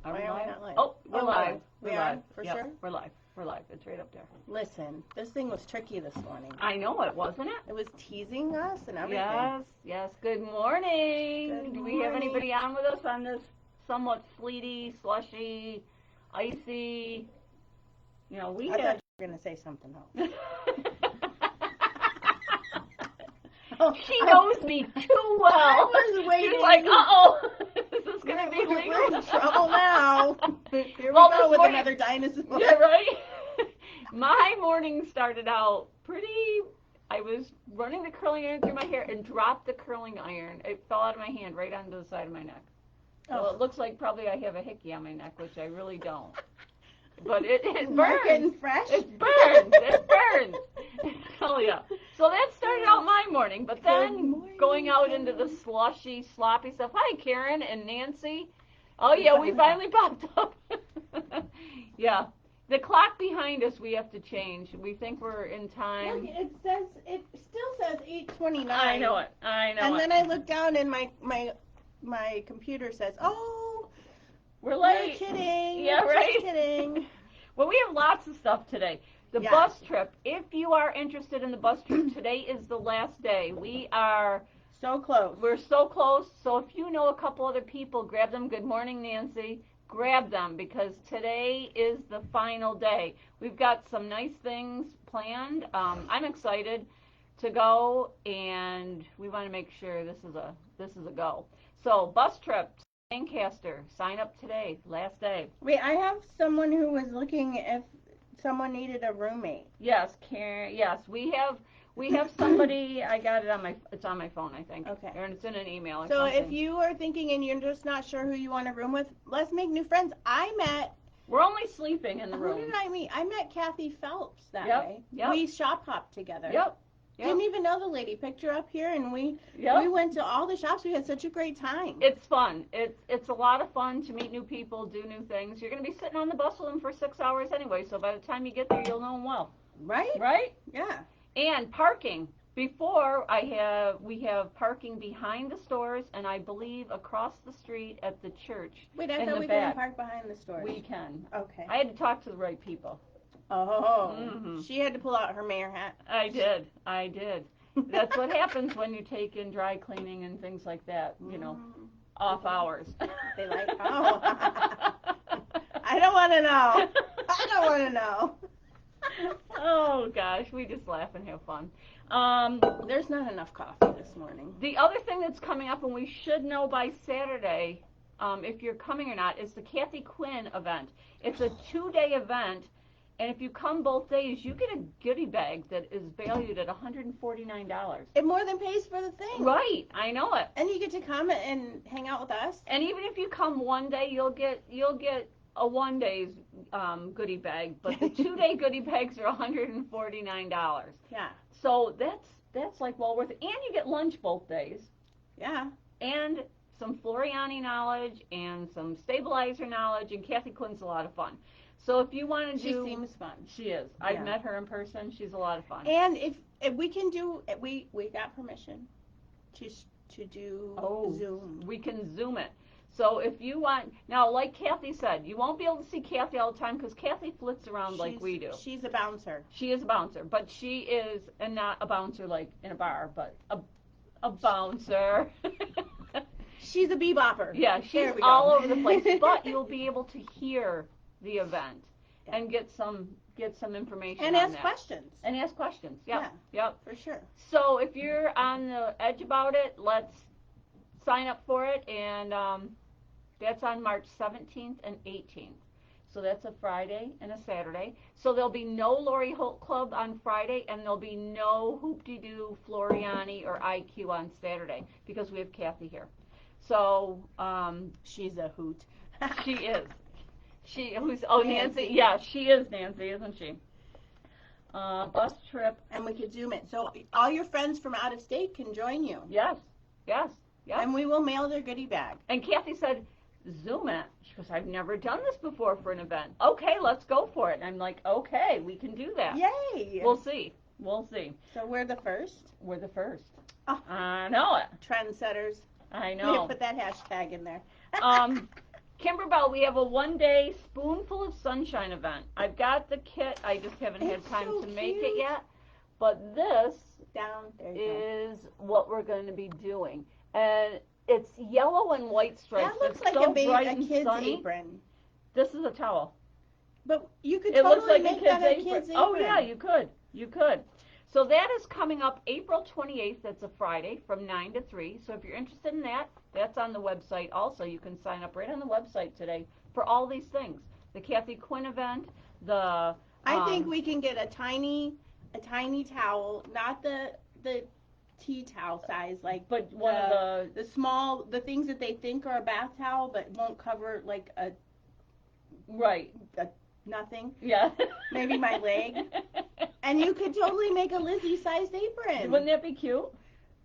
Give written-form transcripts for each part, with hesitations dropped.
Are we Why live? are we not live? Oh, we're live. We We're are? live. For Yep, sure? We're live. We're live. It's right up there. Listen, this thing was tricky this morning. I know it, wasn't it? It was teasing us and everything. Yes, yes. Good morning. Good Do we have morning. anybody on with us on this somewhat sleety, slushy, icy? You know, we I thought had. you were going to say something else. She knows me too well. I was waiting. She's like, uh-oh, this is going to be We're legal. in trouble now. Here we Well, go this with morning- another dinosaur. Yeah, right? My morning started out I was running the curling iron through my hair and dropped the curling iron. It fell out of my hand right onto the side of my neck. So it looks like probably I have a hickey on my neck, which I really don't. But it Not getting burns. fresh? It burns. It burns. Oh, yeah. So that started out my morning. But then morning, going out into the slushy, sloppy stuff. Hi, Karen and Nancy. Oh, yeah, we finally popped up. Yeah. The clock behind us we have to change. We think we're in time. Look, it still says 8:29. I know it. And then I look down and my computer says, "Oh, we're we're late. kidding. Yeah, We're right. just kidding." Well, we have lots of stuff today. The Yeah. bus trip. If you are interested in the bus trip, today is the last day. So close. We're so close. So if you know a couple other people, grab them. Good morning, Nancy. Grab them because today is the final day. We've got some nice things planned. I'm excited to go, and we want to make sure this is a go. So bus trip, Lancaster. Sign up today. Last day. Wait, I have someone who was looking if someone needed a roommate. Yes, Karen. Yes, we have somebody. I got it it's on my phone, I think. Okay. And it's in an email or So something. if you are thinking and you're just not sure who you want to room with, let's make new friends. We're only sleeping in the Who room. did I meet? I met Kathy Phelps that Yep, way. yep. We shop hopped together. Yep. Didn't even know the lady. Picked her up here and we Yep. went to all the shops. We had such a great time. It's fun. It's a lot of fun to meet new people, do new things. You're going to be sitting on the bus with them for 6 hours anyway, so by the time you get there, you'll know them well. Right? Right? Yeah. And parking. Before, we have parking behind the stores, and I believe across the street at the church. Wait, I in thought the we back. couldn't park behind the stores. We can. Okay. I had to talk to the right people. Oh. Mhm. She had to pull out her mayor hat. I did. That's what happens when you take in dry cleaning and things like that, off hours. They like, oh. I don't want to know. I don't want to know. Oh gosh, we just laugh and have fun. There's not enough coffee this morning. The other thing that's coming up, and we should know by Saturday, if you're coming or not, is the Kathy Quinn event. It's a 2-day event, and if you come both days, you get a goodie bag that is valued at $149. It more than pays for the thing. Right, I know it. And you get to come and hang out with us. And even if you come one day, you'll get a 1 day's goodie bag, but the 2-day goodie bags are $149. Yeah. So that's like well worth it. And you get lunch both days. Yeah. And some Floriani knowledge and some stabilizer knowledge, and Kathy Quinn's a lot of fun. So if you want to She seems fun. She is. I've met her in person. She's a lot of fun. And if we can do, we got permission to do Zoom. We can Zoom it. So if you want, now like Kathy said, you won't be able to see Kathy all the time because Kathy flits around like we do. She's a bouncer. She is a bouncer, but she is, and not a bouncer like in a bar, but a bouncer. She's a bebopper. Yeah, she's all over the place, but you'll be able to hear the event and get some information and on ask that. questions. And ask questions. Yep. Yeah, Yep. for sure. So if you're on the edge about it, let's sign up for it, and that's on March 17th and 18th. So that's a Friday and a Saturday. So there'll be no Lori Holt Club on Friday, and there'll be no Hoop-de-Doo, Floriani, or IQ on Saturday because we have Kathy here. So she's a hoot. She is. Nancy? Yeah, she is Nancy, isn't she? Bus trip. And we could Zoom it. So all your friends from out of state can join you. Yes. And we will mail their goodie bag. And Kathy said, Zoom it. She goes, I've never done this before for an event. Okay, let's go for it. And I'm like, okay, we can do that. Yay. We'll see. So we're the first? We're the first. Oh. I know it. Trendsetters. I We know. put that hashtag in there. Kimberbell, we have a 1-day spoonful of sunshine event. I've got the kit. I just haven't had It's time so to make it cute. yet. But this Down there. You go. is what we're going to be doing. And it's yellow and white stripes. That looks It's like so a bright and kid's sunny. apron. This is a towel. But you could It totally looks like make a kid's that a apron. kid's apron. Oh yeah, you could. You could. So that is coming up April 28th. That's a Friday from 9 to 3. So if you're interested in that, that's on the website also. You can sign up right on the website today for all these things. The Kathy Quinn event, the I think we can get a tiny towel, not the tea towel size, like but one of the small, the things that they think are a bath towel but won't cover like a nothing. Yeah. Maybe my leg. And you could totally make a Lizzie sized apron. Wouldn't that be cute?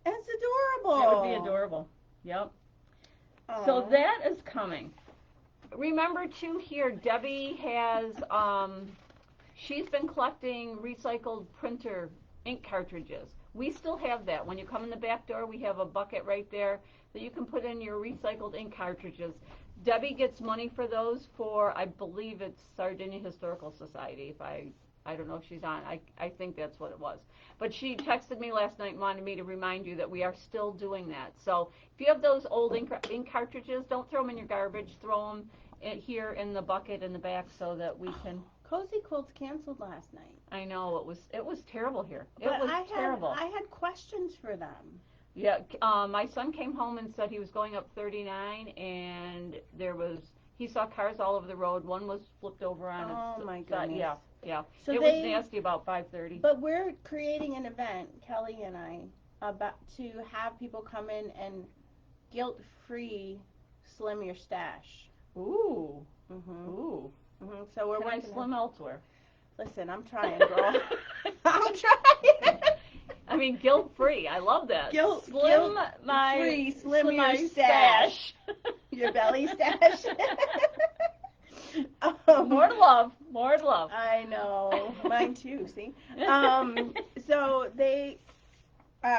It's adorable. That would be adorable. Yep. Aww. So that is coming. Remember too here, Debbie has she's been collecting recycled printer ink cartridges. We still have that. When you come in the back door, we have a bucket right there that you can put in your recycled ink cartridges. Debbie gets money for those for, I believe it's Sardinia Historical Society. If I don't know if she's on. I think that's what it was. But she texted me last night and wanted me to remind you that we are still doing that. So if you have those old ink cartridges, don't throw them in your garbage. Throw them here in the bucket in the back so that we can. Cozy Quilts canceled last night. I know it was terrible here. But it was terrible. I had questions for them. Yeah, my son came home and said he was going up 39, and he saw cars all over the road. One was flipped over on its my side. goodness. Yeah. So it was nasty about 5:30. But we're creating an event, Kelly and I, about to have people come in and guilt-free slim your stash. Ooh. Mhm. Ooh. Mhm. So we're Can I working slim elsewhere? Listen, I'm trying, girl. I'm trying. I mean, guilt-free. I love that. Slim your stash. Your belly stash. More to love. More to love. I know. Mine too, see? So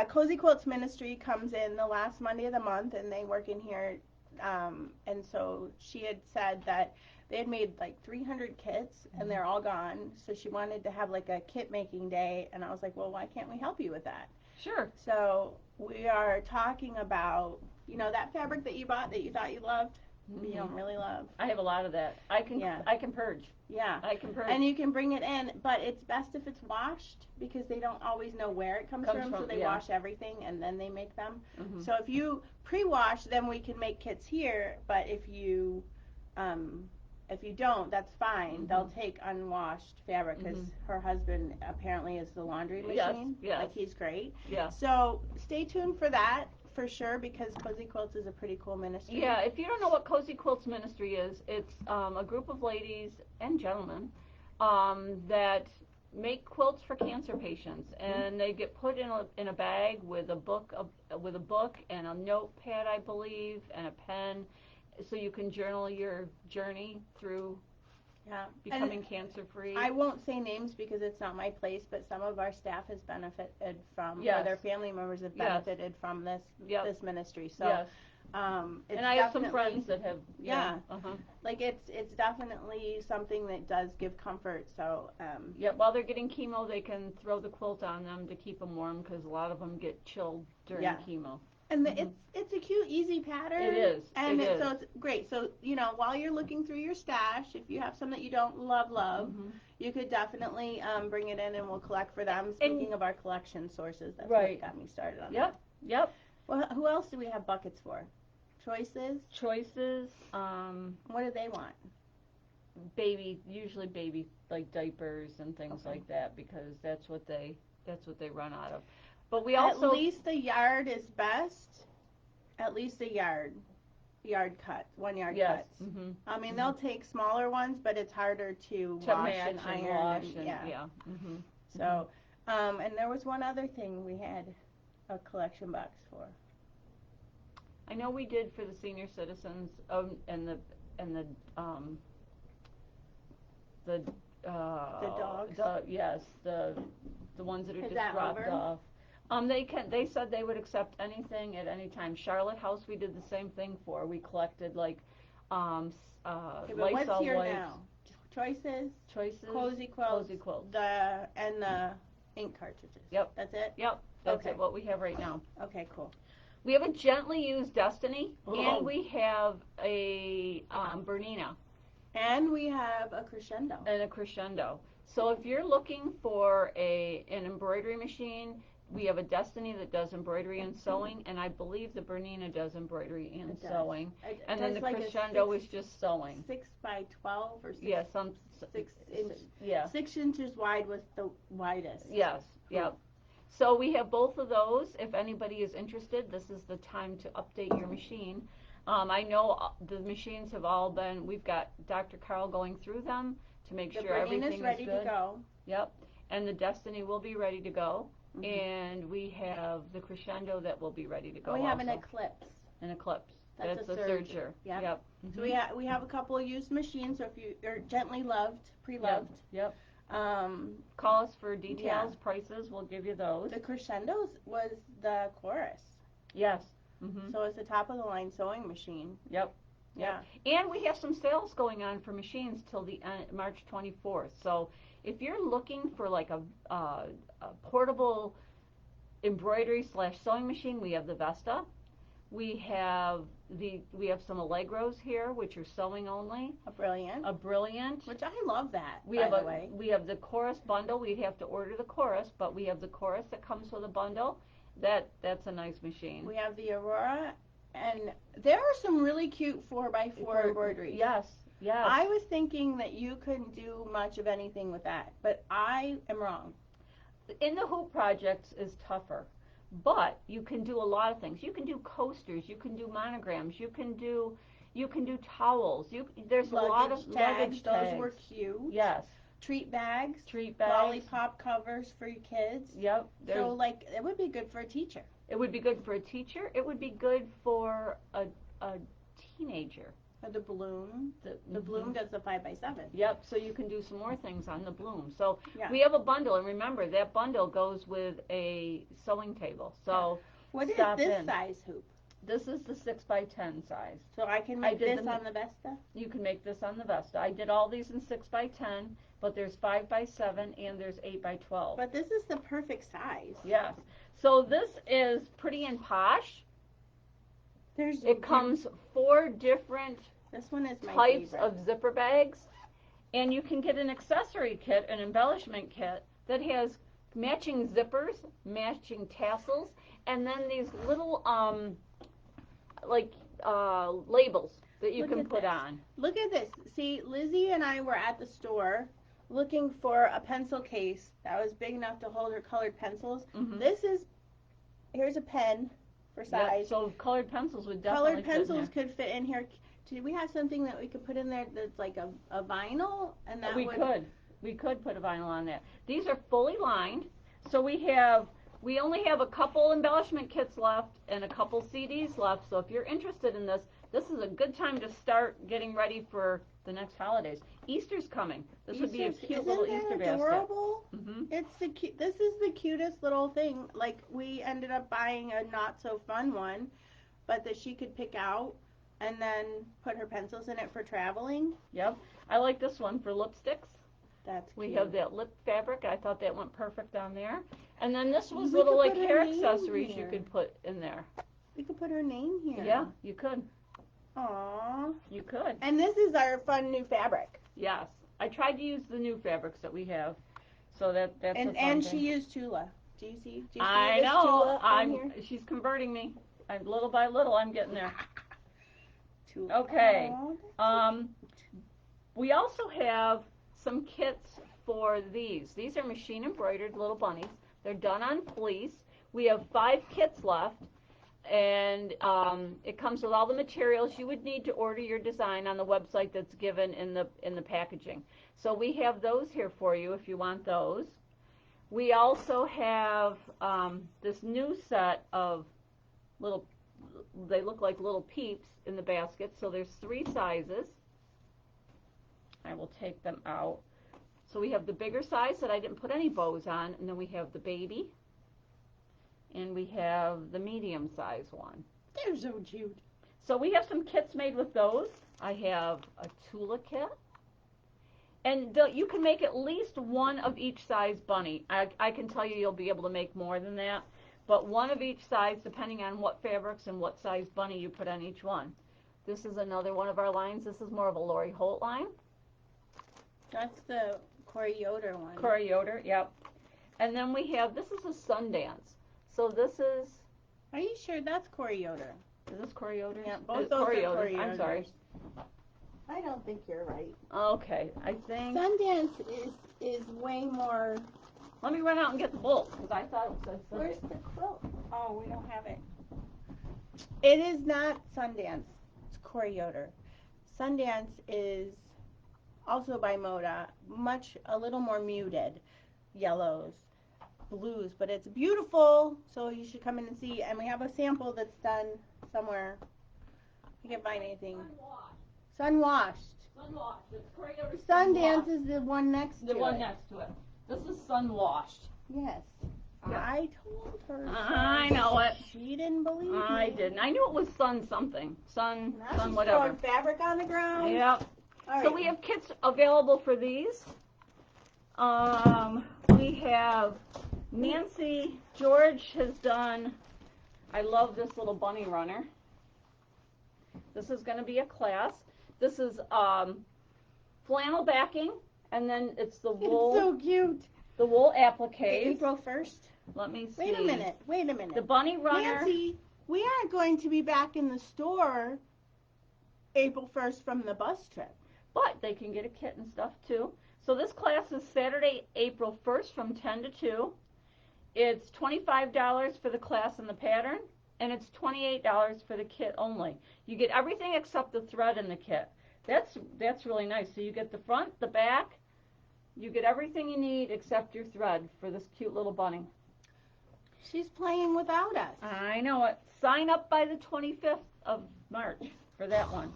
Cozy Quilts Ministry comes in the last Monday of the month, and they work in here. And so she had said that they had made like 300 kits, and they're all gone. So she wanted to have like a kit making day, and I was like, well, why can't we help you with that? Sure. So we are talking about, that fabric that you bought that you thought you loved, but you don't really love. I have a lot of that. I can purge. Yeah. I can purge. And you can bring it in, but it's best if it's washed because they don't always know where it comes from, so they wash everything and then they make them. Mm-hmm. So if you pre-wash, then we can make kits here, but if you don't, that's fine. Mm-hmm. They'll take unwashed fabric because her husband apparently is the laundry machine. Yes. Like, he's great. Yeah. So stay tuned for that for sure, because Cozy Quilts is a pretty cool ministry. Yeah, if you don't know what Cozy Quilts Ministry is, it's a group of ladies and gentlemen that make quilts for cancer patients, and they get put in a bag with a book and a notepad, I believe, and a pen, so you can journal your journey through becoming cancer free. I won't say names because it's not my place, but some of our staff has benefited from, or their family members have benefited from this ministry. So and I have some friends that have. Like it's definitely something that does give comfort. So while they're getting chemo, they can throw the quilt on them to keep them warm because a lot of them get chilled during chemo. And it's a cute, easy pattern. It is. And so it's great. So, while you're looking through your stash, if you have some that you don't love, you could definitely bring it in and we'll collect for them. Speaking of our collection sources, that's what got me started on that. Yep. Well, who else do we have buckets for? Choices. What do they want? Usually baby, like diapers and things like that, because that's what they run out of. But we also, at least a yard is best. At least a yard cut, 1 yard cuts. Mm-hmm. I mean, they'll take smaller ones, but it's harder to wash and iron. So, and there was one other thing we had a collection box for. I know we did for the senior citizens, and the dogs. The ones that are Is just that dropped over? off. They said they would accept anything at any time. Charlotte House we did the same thing for. We collected like Okay, but what's Lysol here wipes. now? Choices, Choices. cozy quilts, Cozy quilts. and the ink cartridges. Yep. That's it? Yep. That's Okay. it, what we have right now. Okay, cool. We have a Gently Used Destiny, Oh. and we have a Bernina. And we have a Crescendo. And a Crescendo. So if you're looking for an embroidery machine, we have a Destiny that does embroidery and sewing, and I believe the Bernina does embroidery and sewing. And then the Crescendo is just sewing. 6x12 or 6. Yeah, 6 inch. Yeah. 6 inches wide was the widest. Yes. Yep. So we have both of those. If anybody is interested, this is the time to update your machine. I know the machines have all been. We've got Dr. Carl going through them to make sure everything is good. The Bernina's ready to go. Yep. And the Destiny will be ready to go. And we have the Crescendo that will be ready to go. We have an Eclipse. An Eclipse. That's a Serger. Yep. So we have a couple of used machines. So if you are gently loved, pre-loved. Yep. Call us for details, prices. We'll give you those. The Crescendos was the Chorus. Yes. So it's the top of the line sewing machine. Yep. Yeah. And we have some sales going on for machines till the March 24th. So if you're looking for like a portable embroidery / sewing machine, we have the Vesta. We have some Allegros here, which are sewing only. A Brilliant. Which I love that. We have the Chorus bundle. We'd have to order the Chorus, but we have the Chorus that comes with a bundle. That's a nice machine. We have the Aurora, and there are some really cute 4x4 embroideries. Yes. I was thinking that you couldn't do much of anything with that, but I am wrong. In the Hoop projects is tougher, but you can do a lot of things. You can do coasters. You can do monograms. You can do towels. There's luggage a lot of luggage tags. Those were cute. Yes. Treat bags. Lollipop covers for your kids. Yep. So it would be good for a teacher. It would be good for a teacher. It would be good for a teenager. The Bloom. The Bloom does the 5x7. Yep, so you can do some more things on the Bloom. So yeah. We have a bundle, and remember, that bundle goes with a sewing table. So what is this size hoop? This is the 6x10 size. So I can make this on the Vesta? You can make this on the Vesta. I did all these in 6x10, but there's 5x7 and there's 8x12. But this is the perfect size. Yes. So this is Pretty and Posh. It comes 4 different types of zipper bags, and you can get an accessory kit, an embellishment kit that has matching zippers, matching tassels, and then these little labels that you can put on. Look at this. See, Lizzie and I were at the store looking for a pencil case that was big enough to hold her colored pencils. Here's a pen for size. Yep, so colored pencils would definitely could fit in here. Do we have something that we could put in there that's like a vinyl? And that we could put a vinyl on that. These are fully lined, so we only have a couple embellishment kits left and a couple CDs left. So if you're interested in this is a good time to start getting ready for the next holidays. Easter's coming. This would be a cute little Easter basket. Adorable? It's this is the cutest little thing. Like, we ended up buying a not so fun one, but that she could pick out and then put her pencils in it for traveling. Yep. I like this one for lipsticks. That's cute. We have that lip fabric. I thought that went perfect on there. And then this was little like hair accessories you could put in there. We could put her name here. Yeah, you could. Aww. You could. And this is our fun new fabric. Yes. I tried to use the new fabrics that we have. So that's a fun and thing. She used Tula. Do you see I this know. Tula on here? She's converting me. Little by little, I'm getting there. Tula. Okay. Aww, we also have some kits for these. These are machine embroidered little bunnies. They're done on fleece. We have 5 kits left, and it comes with all the materials you would need to order your design on the website that's given in the packaging. So we have those here for you if you want those. We also have this new set of they look like little peeps in the basket. So there's 3 sizes. I will take them out. So we have the bigger size that I didn't put any bows on, and then we have the baby, and we have the medium size one. They're so cute. So we have some kits made with those. I have a Tula kit. And you can make at least one of each size bunny. I can tell you you'll be able to make more than that. But one of each size, depending on what fabrics and what size bunny you put on each one. This is another one of our lines. This is more of a Lori Holt line. That's the Corey Yoder one. Corey Yoder, yep. And then we have, this is a Sundance. So this is... Are you sure that's Corey Yoder? Is this Corey Yoder? Yeah, both those are Corey Yoders. I'm sorry. I don't think you're right. Okay, I think... Sundance is way more... Let me run out and get the bolt, because I thought it said Sundance. Where's the quilt? Oh, we don't have it. It is not Sundance. It's Corey Yoder. Sundance is also by Moda, a little more muted yellows, blues, but it's beautiful, so you should come in and see. And we have a sample that's done somewhere. You can't find anything. Sunwashed. Sunwashed. It's Corey Yoder. Sundance is the one next to it. The one next to it. This is Sunwashed. Yes. Yeah. I told her. I know it. She didn't believe me. I didn't. I knew it was sun something. Sun Now whatever. Throwing fabric on the ground. Yep. All So right. we have kits available for these. We have Nancy George has done. I love this little bunny runner. This is going to be a class. This is flannel backing, and then it's the wool. It's so cute. The wool applique. April 1st. Let me see. Wait a minute. The bunny runner. Nancy, we aren't going to be back in the store April 1st from the bus trip. But they can get a kit and stuff too. So this class is Saturday, April 1st from 10 to 2. It's $25 for the class and the pattern, and it's $28 for the kit only. You get everything except the thread in the kit. That's really nice. So you get the front, the back, you get everything you need except your thread for this cute little bunny. She's playing without us. I know it. Sign up by the 25th of March for that one.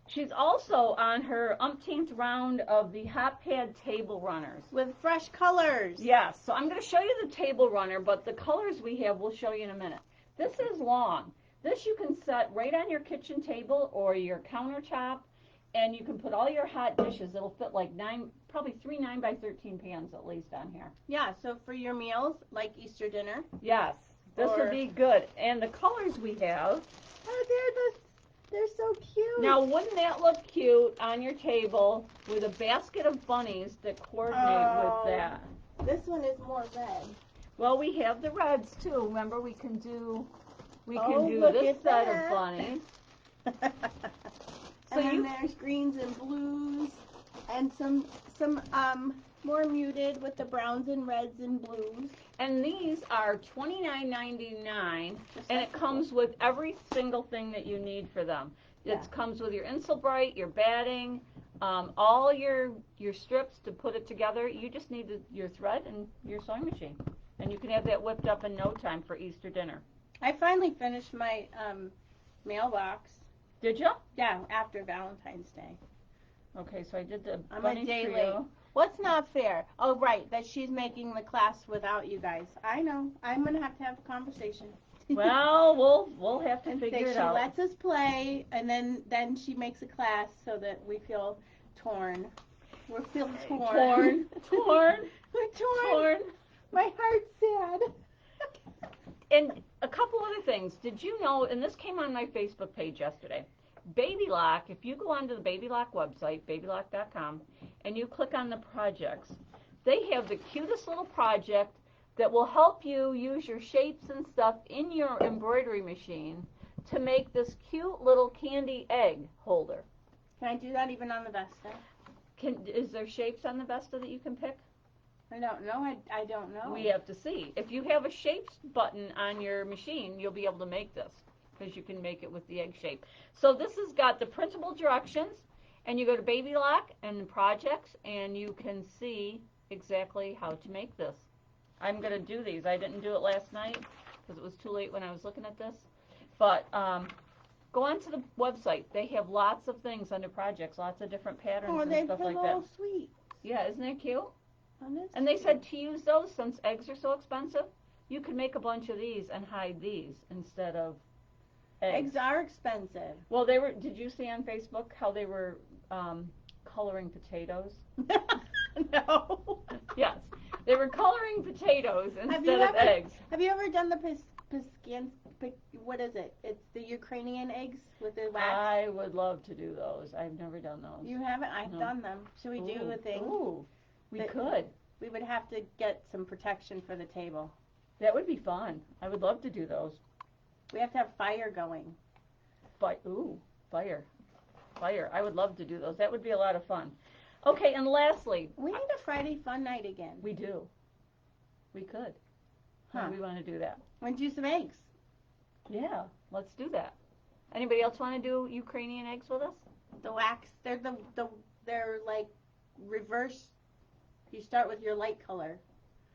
She's also on her umpteenth round of the Hot Pad table runners. With fresh colors. Yes, so I'm going to show you the table runner, but the colors we have we'll show you in a minute. This is long. This you can set right on your kitchen table or your countertop, and you can put all your hot dishes. It'll fit like probably 3 9x13 pans at least on here. Yeah, so for your meals, like Easter dinner. Yes, this would be good. And the colors we have. Oh, they're so cute. Now, wouldn't that look cute on your table with a basket of bunnies that coordinate with that? This one is more red. Well, we have the reds too. Remember, we can do look this at set that. of bunnies. And then there's greens and blues, and some more muted with the browns and reds and blues. And these are $29.99, and it comes with every single thing that you need for them. It comes with your Insulbright, your batting, all your strips to put it together. You just need your thread and your sewing machine, and you can have that whipped up in no time for Easter dinner. I finally finished my mailbox. Did you? Yeah, after Valentine's Day. Okay, so I did the I'm bunny a day trio. late. What's not fair? Oh, right, that she's making the class without you guys. I know. I'm gonna have to have a conversation. Well, we'll have to and figure say it she out. lets us play, and then she makes a class so that we feel torn. We feel torn. Torn. We're torn. My heart's sad. And a couple other things. Did you know, and this came on my Facebook page yesterday, Baby Lock, if you go onto the Baby Lock website, babylock.com, and you click on the projects, they have the cutest little project that will help you use your shapes and stuff in your embroidery machine to make this cute little candy egg holder. Can I do that even on the Vesta? Is there shapes on the Vesta that you can pick? I don't know. I don't know. We have to see. If you have a shapes button on your machine, you'll be able to make this because you can make it with the egg shape. So this has got the printable directions, and you go to Baby Lock and projects, and you can see exactly how to make this. I'm going to do these. I didn't do it last night because it was too late when I was looking at this. But go onto the website. They have lots of things under projects, lots of different patterns and stuff like that. Oh, sweet. Yeah, isn't that cute? Oh, and they said to use those, since eggs are so expensive, you could make a bunch of these and hide these instead of Eggs are expensive. Well, did you see on Facebook how they were coloring potatoes? No. Yes, they were coloring potatoes instead of eggs. Have you ever done the what is it? It's the Ukrainian eggs with the wax. I would love to do those. I've never done those. You haven't? I've done them. Should we do a thing? Ooh, we could. We would have to get some protection for the table. That would be fun. I would love to do those. We have to have fire going. Fire. I would love to do those. That would be a lot of fun. Okay, and lastly, we need a Friday fun night again. We do. We could. Huh. We want to do that. Want to do some eggs? Yeah, let's do that. Anybody else want to do Ukrainian eggs with us? The wax, they're like reverse. You start with your light color.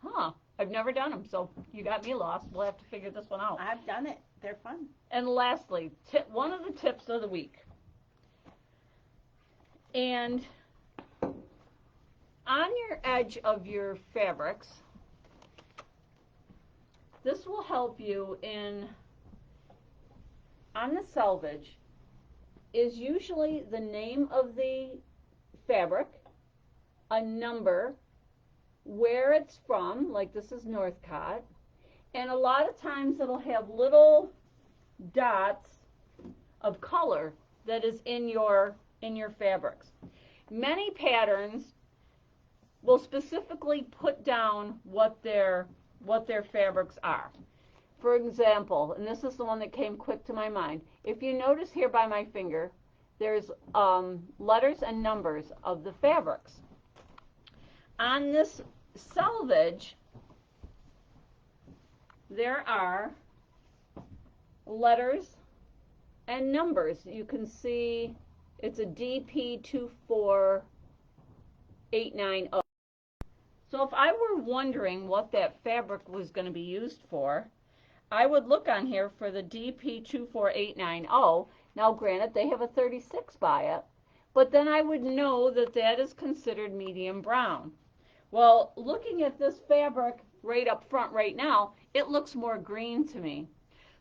Huh. I've never done them, so you got me lost. We'll have to figure this one out. I've done it. They're fun. And lastly, one of the tips of the week. And on your edge of your fabrics, this will help you on the selvage, is usually the name of the fabric, a number, where it's from, like this is Northcott, and a lot of times it'll have little dots of color that is in your fabrics. Many patterns will specifically put down what their fabrics are. For example, and this is the one that came quick to my mind, if you notice here by my finger, there's letters and numbers of the fabrics. On this selvage, there are letters and numbers. You can see it's a DP24890. So if I were wondering what that fabric was going to be used for, I would look on here for the DP24890. Now granted, they have a 36 by it, but then I would know that that is considered medium brown. Well, looking at this fabric right up front right now, it looks more green to me.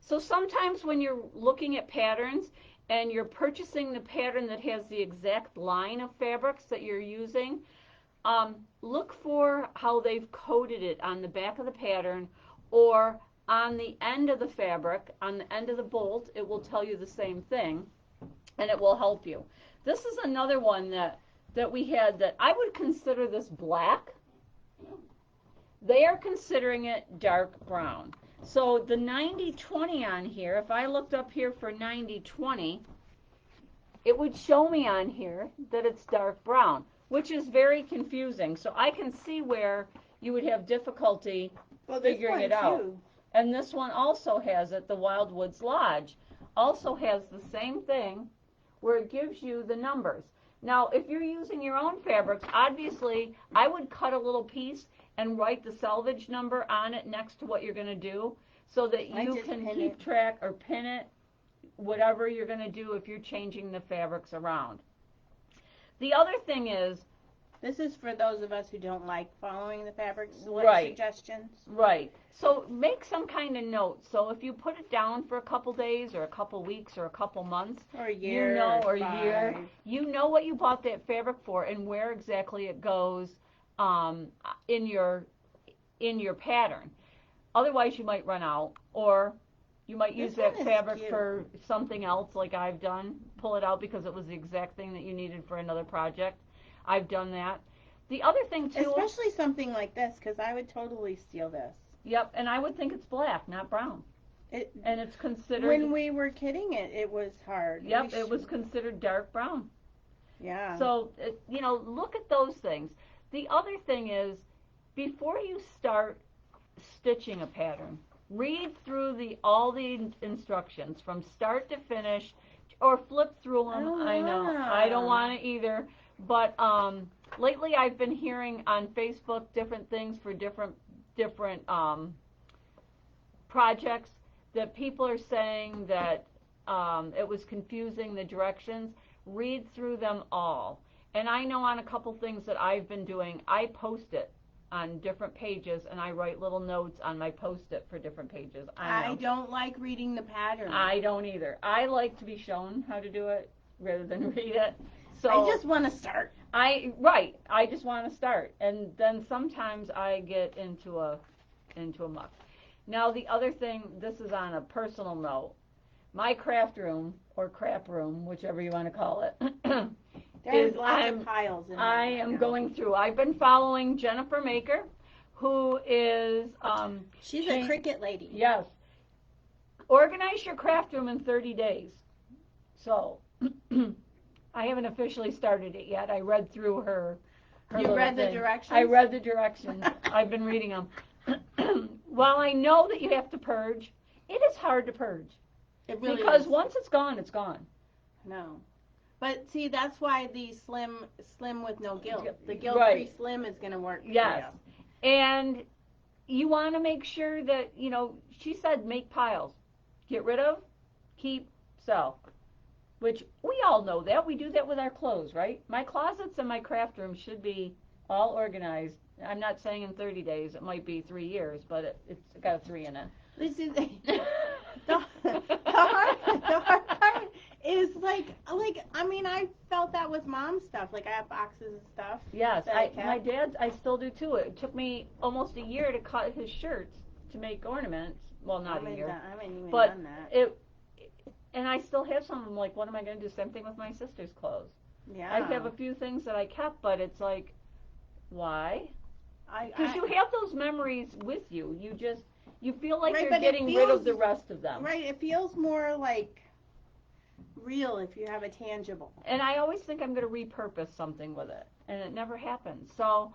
So sometimes when you're looking at patterns and you're purchasing the pattern that has the exact line of fabrics that you're using, look for how they've coded it on the back of the pattern or on the end of the fabric, on the end of the bolt. It will tell you the same thing, and it will help you. This is another one that we had that I would consider this black. They are considering it dark brown. So the 90-20 on here, if I looked up here for 90-20, it would show me on here that it's dark brown, which is very confusing. So I can see where you would have difficulty figuring it out. And this one also has it, the Wildwoods Lodge, also has the same thing where it gives you the numbers. Now, if you're using your own fabrics, obviously, I would cut a little piece and write the selvage number on it next to what you're going to do so that you can keep track or pin it, whatever you're going to do if you're changing the fabrics around. The other thing is, this is for those of us who don't like following the fabric suggestions. Right. So make some kind of note. So if you put it down for a couple days or a couple weeks or a couple months, or a year, you know what you bought that fabric for and where exactly it goes in your pattern. Otherwise, you might run out, or you might use that fabric for something else, like I've done. Pull it out because it was the exact thing that you needed for another project. I've done that. The other thing too, especially something like this, because I would totally steal this. Yep, and I would think it's black, not brown. And it's considered. When we were kidding it was hard. Yep, it was considered dark brown. Yeah. So look at those things. The other thing is, before you start stitching a pattern, read through all the instructions from start to finish, or flip through them. I know I don't want to either. But lately I've been hearing on Facebook different things for different projects that people are saying that it was confusing, the directions. Read through them all. And I know on a couple things that I've been doing, I post it on different pages, and I write little notes on my Post-it for different pages. I don't like reading the pattern. I don't either. I like to be shown how to do it rather than read it. So I just want to start. I just want to start, and then sometimes I get into a muck. Now the other thing, this is on a personal note. My craft room or crap room, whichever you want to call it. There's lots of piles in there. I am going through. I've been following Jennifer Maker, who is she's a cricket lady. Yes. Organize your craft room in 30 days. So I haven't officially started it yet. I read through her You read the thing. directions? I read the directions. I've been reading them. While I know that you have to purge, it is hard to purge. It really because is. once it's gone, it's gone. No. But see, that's why the slim with no guilt. The guilt-free Right. slim is going to work. Yes. And you want to make sure that, she said make piles. Get rid of, keep, sell. Which we all know that. We do that with our clothes, right? My closets and my craft room should be all organized. I'm not saying in 30 days. It might be 3 years, but it's got a 3 in it. This is the hard part is like I mean, I felt that with mom's stuff. Like I have boxes and stuff. Yes, my dad's, I still do too. It took me almost a year to cut his shirts to make ornaments. Well, not a year. I haven't even but done that. And I still have some of them. Like, what am I going to do? Same thing with my sister's clothes. Yeah. I have a few things that I kept, but it's like, why? Because you have those memories with you. You feel like you're getting rid of the rest of them. Right. It feels more like real if you have a tangible. And I always think I'm going to repurpose something with it, and it never happens. So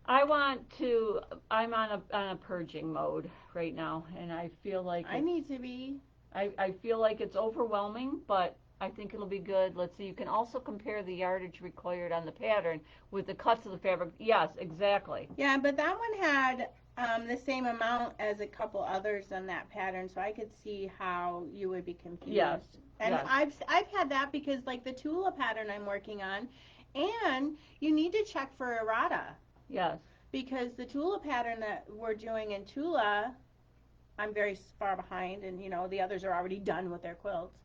I'm on a purging mode right now, and I feel like I need to be. I feel like it's overwhelming, but I think it'll be good. Let's see, you can also compare the yardage required on the pattern with the cuts of the fabric. Yes, exactly. Yeah, but that one had the same amount as a couple others on that pattern, so I could see how you would be confused. Yes. And yes. I've had that because like the Tula pattern I'm working on, and you need to check for errata. Yes. Because the Tula pattern that we're doing in Tula, I'm very far behind, and the others are already done with their quilts.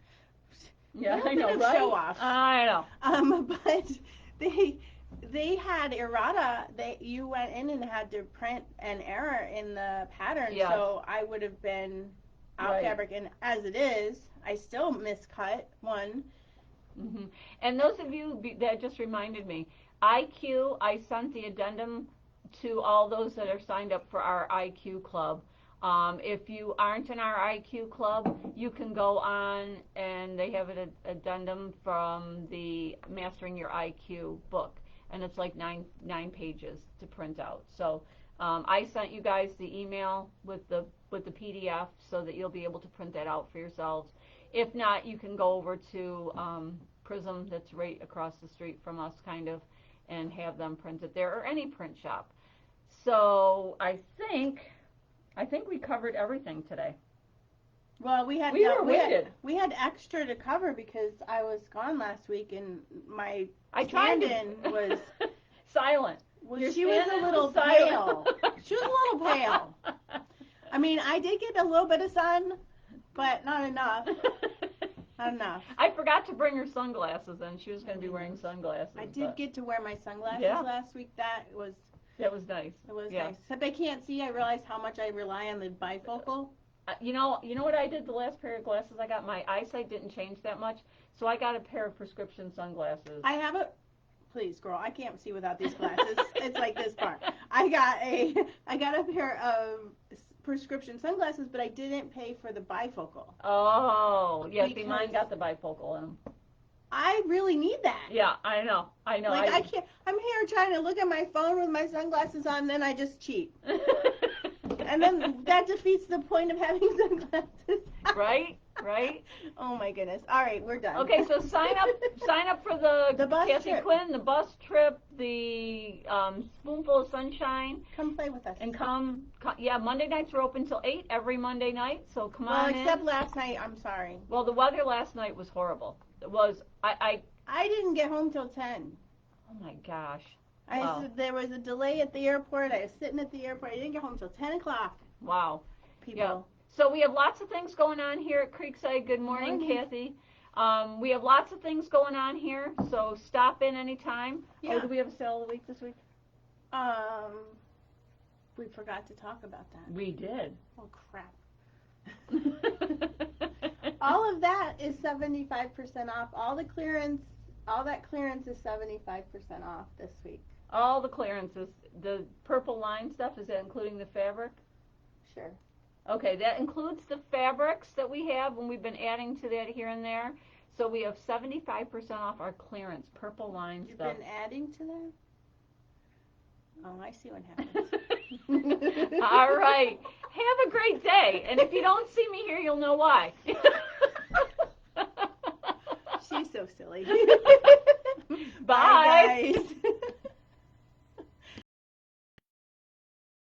Yeah, I know, right? Show off. I know. But they had errata. You went in and had to print an error in the pattern, yes. So I would have been out right. fabric, and as it is, I still miscut one. Mm-hmm. And those of you that just reminded me, IQ, I sent the addendum to all those that are signed up for our IQ club. If you aren't in our IQ club, you can go on, and they have an addendum from the Mastering Your IQ book, and it's like nine pages to print out. So I sent you guys the email with the PDF so that you'll be able to print that out for yourselves. If not, you can go over to Prism, that's right across the street from us, kind of, and have them print it there, or any print shop. So I think we covered everything today. Well, we had extra to cover because I was gone last week, and my stand-in was silent. Well, she was a little pale. She was a little pale. I mean, I did get a little bit of sun, but not enough. Not enough. I forgot to bring her sunglasses, and she was going to be wearing sunglasses. I did get to wear my sunglasses last week. That was nice. It was nice. Except I can't see. I realized how much I rely on the bifocal. You know what I did the last pair of glasses I got? My eyesight didn't change that much, so I got a pair of prescription sunglasses. I have a... Please, girl, I can't see without these glasses. It's like this part. I got a pair of prescription sunglasses, but I didn't pay for the bifocal. Oh, yeah, see, mine got the bifocal in them. I really need that. Yeah, I know. Like, I can't, I'm here trying to look at my phone with my sunglasses on, then I just cheat. And then that defeats the point of having sunglasses. Right? Oh my goodness. All right, we're done. Okay, so sign up for the bus Kathy trip. Quinn, the bus trip, the Spoonful of Sunshine. Come play with us. And come, Monday nights are open till 8 every Monday night, so come on in. Well, except last night, I'm sorry. Well, the weather last night was horrible. It was, I didn't get home till 10. Oh my gosh. Wow. There was a delay at the airport. I was sitting at the airport. I didn't get home until 10 o'clock. Wow. People. Yeah. So we have lots of things going on here at Creekside. Good morning, Kathy. We have lots of things going on here, so stop in anytime. Yeah. Oh, do we have a sale of the week this week? We forgot to talk about that. We did. Oh, crap. All of that is 75% off. All that clearance is 75% off this week. All the clearances. The purple line stuff, is that including the fabric? Sure. Okay, that includes the fabrics that we have, and we've been adding to that here and there. So we have 75% off our clearance, purple line You've stuff. been adding to that? Oh, I see what happens. All right. Have a great day. And if you don't see me here, you'll know why. She's so silly. Bye. Bye, guys.